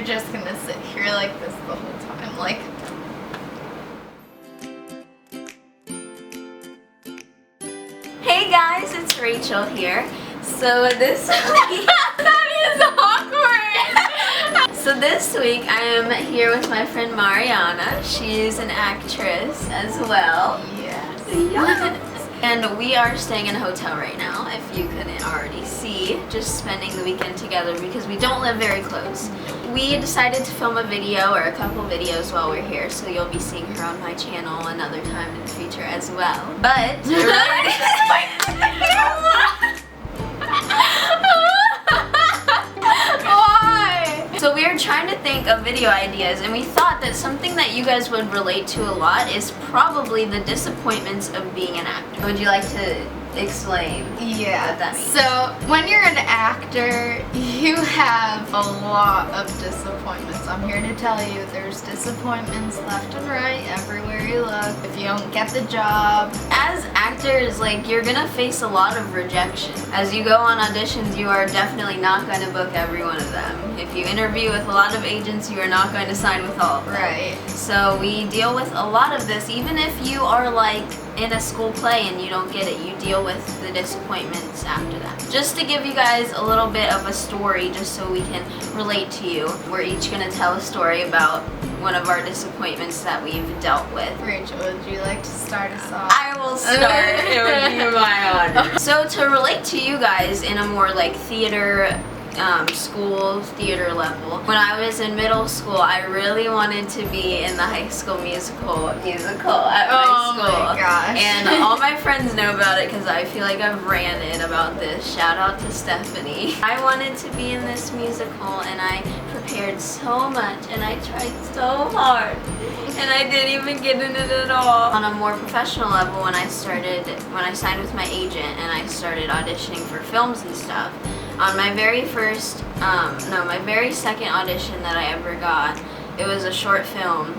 just gonna sit here like this the whole time, like. Hey guys, it's Rachel here. So this week, that is awkward. So this week I am here with my friend Mariana. She's an actress as well. Yes. And we are staying in a hotel right now, if you couldn't already see, just spending the weekend together because we don't live very close. We decided to film a video or a couple videos while we're here, so you'll be seeing her on my channel another time in the future as well. But why? So we are trying to think of video ideas, and we thought that something that you guys would relate to a lot is probably the disappointments of being an actor. Would you like to explain what that means? So when you're an actor, you have a lot of disappointments. I'm here to tell you there's disappointments left and right everywhere you look. If you don't get the job. As actors, like, you're gonna face a lot of rejection. As you go on auditions, you are definitely not going to book every one of them. If you interview with a lot of agents, you are not going to sign with all of them. Right. So we deal with a lot of this, even if you are like in a school play and you don't get it, you deal with the disappointments after that. Just to give you guys a little bit of a story, just so we can relate to you, we're each gonna tell a story about one of our disappointments that we've dealt with. Rachel, would you like to start us off? I will start. It would be my honor. So to relate to you guys in a more like theater school theater level. When I was in middle school, I really wanted to be in the High School Musical at my school. Oh my gosh. And all my friends know about it because I feel like I've ranted about this. Shout out to Stephanie. I wanted to be in this musical and I prepared so much and I tried so hard and I didn't even get in it at all. On a more professional level, when I signed with my agent and I started auditioning for films and stuff, on my very second audition that I ever got, it was a short film,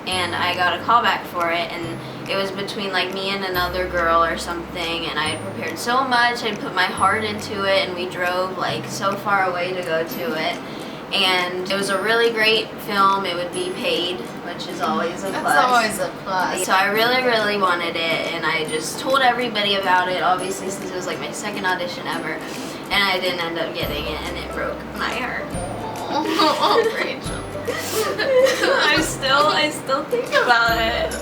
and I got a call back for it, and it was between like me and another girl or something, and I had prepared so much, I'd put my heart into it, and we drove like so far away to go to it, and it was a really great film. It would be paid, which is always a plus. That's always a plus. So I really, really wanted it, and I just told everybody about it, obviously, since it was like my second audition ever. And I didn't end up getting it, and it broke my heart. Oh, Rachel. I still think about it.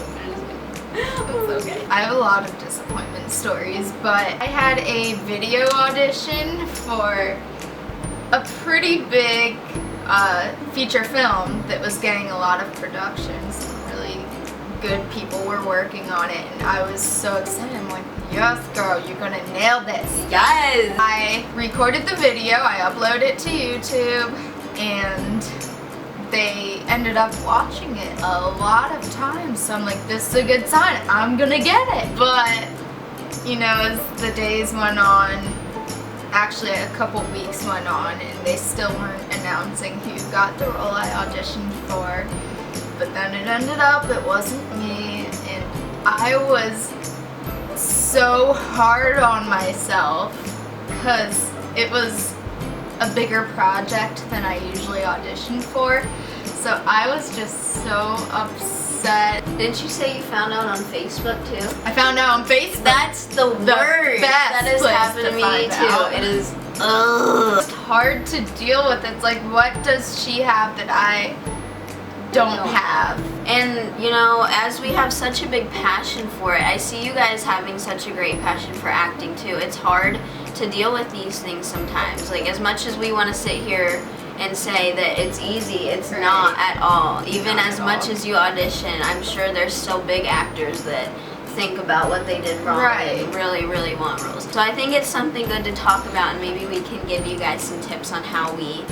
It's okay. I have a lot of disappointment stories, but I had a video audition for a pretty big feature film that was getting a lot of production. Some really good people were working on it, and I was so excited. I'm like, yes, girl, you're gonna nail this. Yes! I recorded the video, I uploaded it to YouTube, and they ended up watching it a lot of times. So I'm like, this is a good sign, I'm gonna get it. But, you know, as the days went on, actually a couple weeks went on, and they still weren't announcing who got the role I auditioned for. But then it ended up, it wasn't me, and I was so hard on myself because it was a bigger project than I usually audition for. So I was just so upset. Didn't you say you found out on Facebook too? I found out on Facebook. That's the worst. That has happened to me too. It is, ugh. It's hard to deal with. It's like, what does she have that I don't have? And you know, as we have such a big passion for it, I see you guys having such a great passion for acting too. It's hard to deal with these things sometimes. Like, as much as we want to sit here and say that it's easy, it's not at all. Even as much as you audition, I'm sure there's still big actors that think about what they did wrong and really, really want roles. So I think it's something good to talk about, and maybe we can give you guys some tips on how we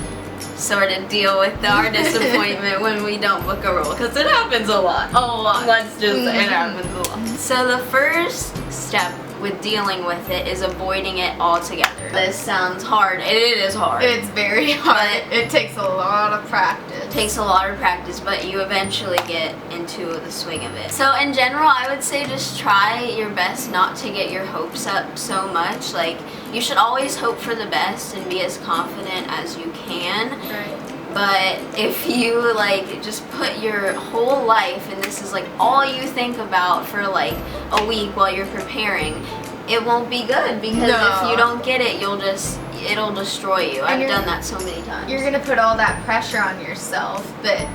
sort of deal with our disappointment when we don't book a role, because it happens a lot. A lot. Let's just say it happens a lot. So the first step with dealing with it is avoiding it altogether. This sounds hard. It is hard. It's very hard. It takes a lot of practice. It takes a lot of practice, but you eventually get into the swing of it. So in general, I would say just try your best not to get your hopes up so much. Like, you should always hope for the best and be as confident as you can. Right. But if you like just put your whole life and this is like all you think about for like a week while you're preparing, it won't be good because if you don't get it, it'll destroy you. I've done that so many times. You're gonna put all that pressure on yourself, but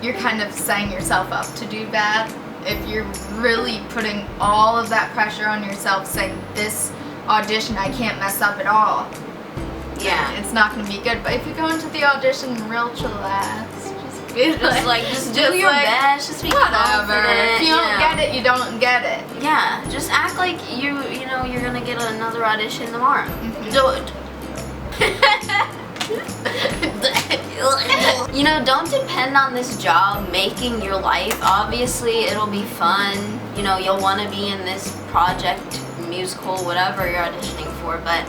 you're kind of setting yourself up to do bad. If you're really putting all of that pressure on yourself, saying this audition I can't mess up at all, yeah, it's not gonna be good. But if you go into the audition real chillax, just do your best, just be confident. If you don't get it, you don't get it. Yeah, just act like you're gonna get another audition tomorrow. Do it. Don't depend on this job making your life. Obviously, it'll be fun. You'll want to be in this project, musical, whatever you're auditioning for, but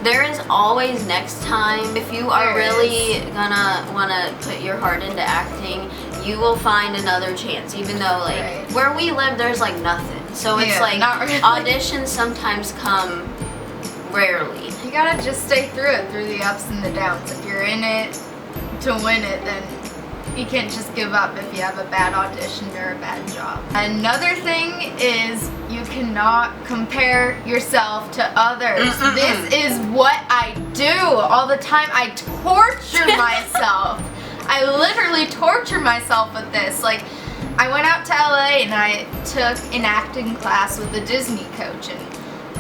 there is always next time. If you are really gonna want to put your heart into acting, you will find another chance, even though where we live there's like nothing. So it's auditions sometimes come rarely. You gotta just stay through it, through the ups and the downs. If you're in it to win it, then you can't just give up if you have a bad audition or a bad job. Another thing is you cannot compare yourself to others. This is what I do all the time. I torture myself. I literally torture myself with this. Like, I went out to LA and I took an acting class with a Disney coach, and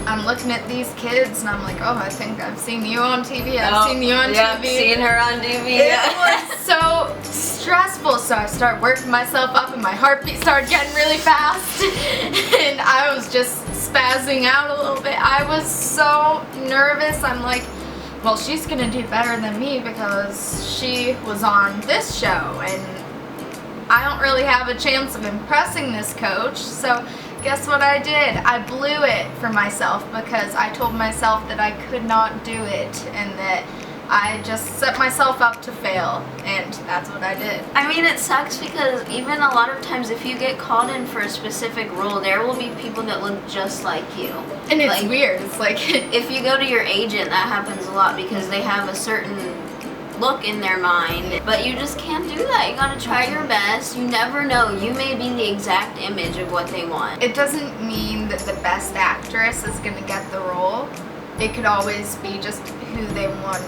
I'm looking at these kids and I'm like, oh, I think I've seen you on TV. I've seen you on TV. Seen her on TV. It was so stressful. So I started working myself up and my heartbeat started getting really fast. And I was just spazzing out a little bit. I was so nervous. I'm like, well, she's going to do better than me because she was on this show. And I don't really have a chance of impressing this coach. So guess what I did? I blew it for myself because I told myself that I could not do it and that I just set myself up to fail, and that's what I did. I mean, it sucks because even a lot of times if you get called in for a specific role, there will be people that look just like you. And it's weird. It's like if you go to your agent, that happens a lot because they have a certain look in their mind, but you just can't do that. You gotta try your best. You never know. You may be the exact image of what they want. It doesn't mean that the best actress is gonna get the role. It could always be just who they want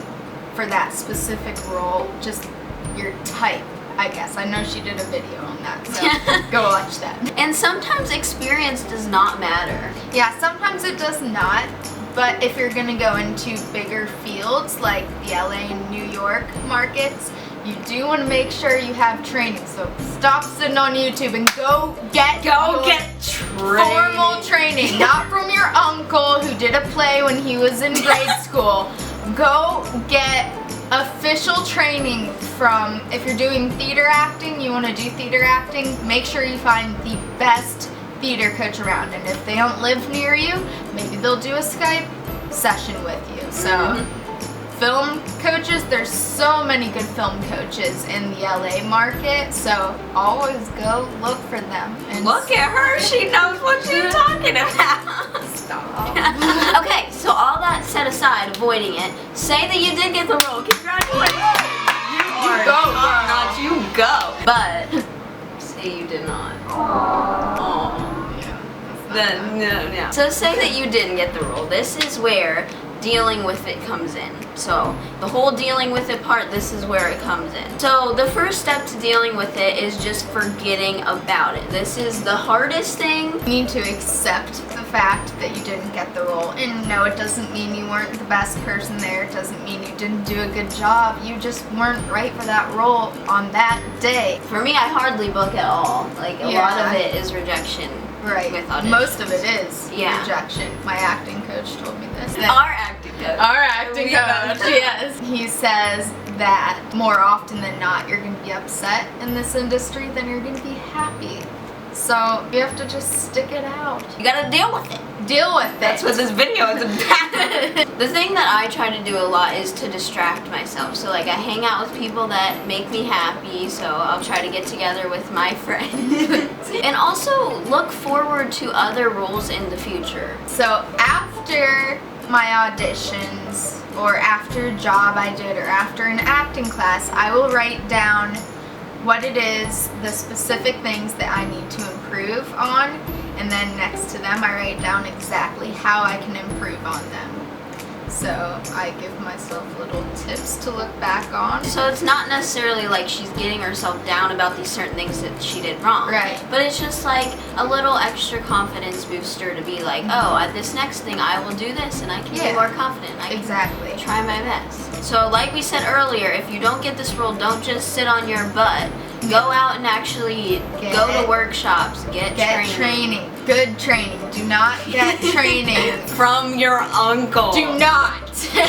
for that specific role, just your type, I guess. I know she did a video on that, so go watch that. And sometimes experience does not matter. Yeah, sometimes it does not. But if you're gonna go into bigger fields like the LA and New York markets, you do want to make sure you have training. So stop sitting on YouTube and go get formal training, not from your uncle who did a play when he was in grade school. Go get official training from, if you're doing theater acting, you want to do theater acting, make sure you find the best theater coach around, and if they don't live near you, maybe they'll do a Skype session with you. So film coaches, there's so many good film coaches in the LA market, so always go look for them. And look at her, she knows what she's talking about. Stop. Okay, so all that set aside, avoiding it, say that you did get the role. Congratulations. You go, girl. Not you go. But say you did not. Oh. No. So say that you didn't get the role. This is where dealing with it comes in. So the whole dealing with it part, this is where it comes in. So the first step to dealing with it is just forgetting about it. This is the hardest thing. You need to accept the fact that you didn't get the role. And no, it doesn't mean you weren't the best person there. It doesn't mean you didn't do a good job. You just weren't right for that role on that day. For me, I hardly book at all. Like a lot of it is rejection. Right. With auditions. Most of it is rejection. My acting coach told me this. Our acting coach. Our acting coach, yes. He says that more often than not, you're going to be upset in this industry than you're going to be happy. So you have to just stick it out. You gotta deal with it. Deal with it. That's what this video is about. The thing that I try to do a lot is to distract myself. So like I hang out with people that make me happy, so I'll try to get together with my friends. And also look forward to other roles in the future. So after my auditions, or after a job I did, or after an acting class, I will write down what it is, the specific things that I need to improve on, and then next to them I write down exactly how I can improve on them. So I give myself little tips to look back on. So it's not necessarily like she's getting herself down about these certain things that she did wrong. Right. But it's just like a little extra confidence booster to be like, oh, at this next thing I will do this and I can be more confident. I can try my best. So like we said earlier, if you don't get this role, don't just sit on your butt. Go out and actually go to workshops, get training. Good training. Do not get training from your uncle. Do not.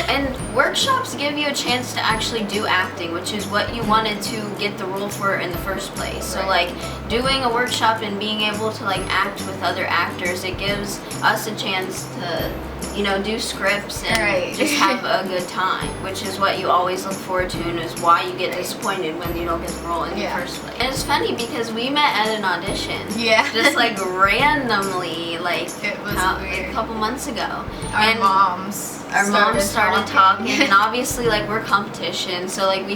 And workshops give you a chance to actually do acting, which is what you wanted to get the role for in the first place. So like doing a workshop and being able to like act with other actors, it gives us a chance to, you know, do scripts and just have a good time, which is what you always look forward to and is why you get disappointed when you don't get the role in the first place. And it's funny because we met at an audition. Yeah. Just like randomly, like it was a couple months ago. Our moms started talking and obviously like we're competition, so like we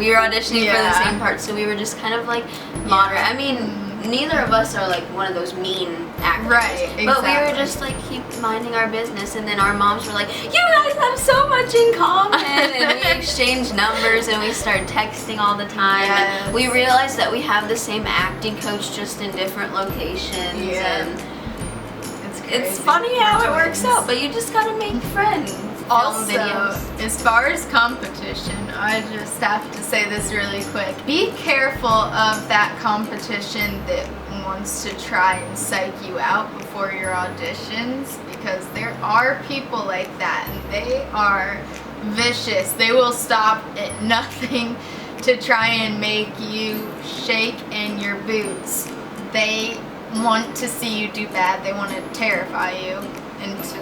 were auditioning for the same part, so we were just kind of like moderate. I mean, neither of us are like one of those mean actors. Right, exactly. But we were just like keep minding our business, and then our moms were like, you guys have so much in common, and we exchanged numbers and we started texting all the time. Yes. And we realized that we have the same acting coach just in different locations. And it's funny how it works out, but you just gotta make friends. Also, as far as competition, I just have to say this really quick. Be careful of that competition that wants to try and psych you out before your auditions, because there are people like that and they are vicious. They will stop at nothing to try and make you shake in your boots. They want to see you do bad. They want to terrify you into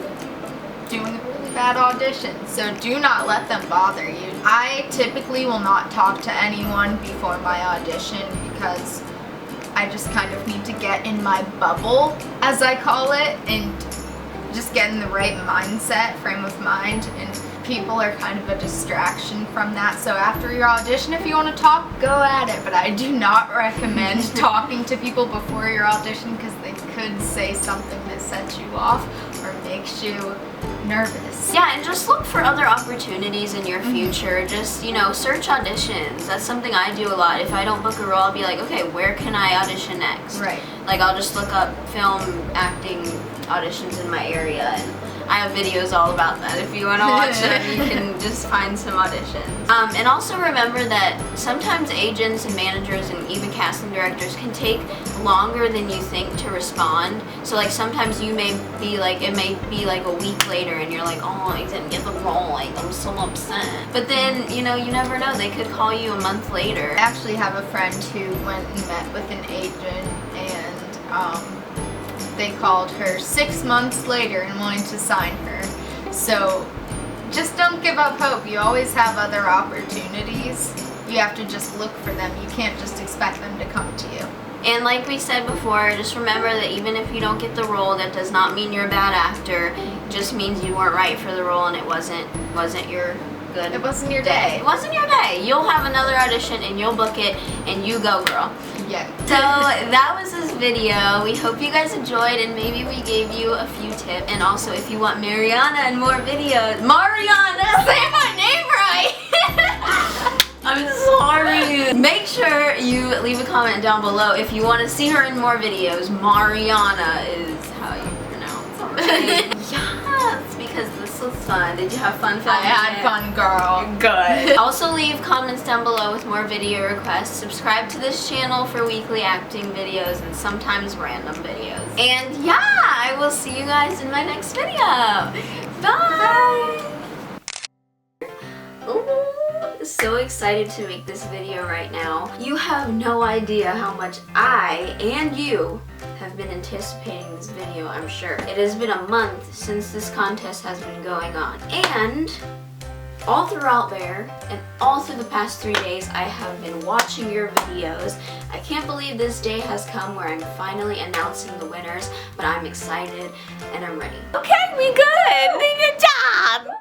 doing a really bad audition. So do not let them bother you. I typically will not talk to anyone before my audition because I just kind of need to get in my bubble, as I call it, and just get in the right mindset, frame of mind, and people are kind of a distraction from that. So after your audition, if you want to talk, go at it, but I do not recommend talking to people before your audition because they could say something that sets you off or makes you nervous. Yeah, and just look for other opportunities in your future. Just, you know, search auditions. That's something I do a lot. If I don't book a role, I'll be like, okay, where can I audition next? Right. Like, I'll just look up film acting auditions in my area, and I have videos all about that. If you want to watch them, you can just find some auditions. And also remember that sometimes agents and managers and even casting directors can take longer than you think to respond. So like sometimes you may be like, it may be like a week later and you're like, oh, I didn't get the role, like I'm so upset. But then, you know, you never know, they could call you a month later. I actually have a friend who went and met with an agent, and they called her 6 months later and wanted to sign her. So just don't give up hope. You always have other opportunities. You have to just look for them. You can't just expect them to come to you. And like we said before, just remember that even if you don't get the role, that does not mean you're a bad actor. It just means you weren't right for the role and it wasn't your good. It wasn't your day. It wasn't your day. You'll have another audition and you'll book it and you go, girl. Yeah. So that was this video. We hope you guys enjoyed and maybe we gave you a few tips. And also if you want Mariana and more videos, Mariana, say my name right. I'm sorry. Make sure you leave a comment down below if you want to see her in more videos. Mariana is how you pronounce it. Yes, because this was fun. Did you have fun filming? I had fun, girl. Good. Also leave comments down below with more video requests. Subscribe to this channel for weekly acting videos and sometimes random videos. And yeah, I will see you guys in my next video. Bye. Ooh. So excited to make this video right now. You have no idea how much I and you have been anticipating this video, I'm sure. It has been a month since this contest has been going on. And all throughout there and all through the past 3 days, I have been watching your videos. I can't believe this day has come where I'm finally announcing the winners, but I'm excited and I'm ready. Okay, we good. Good job.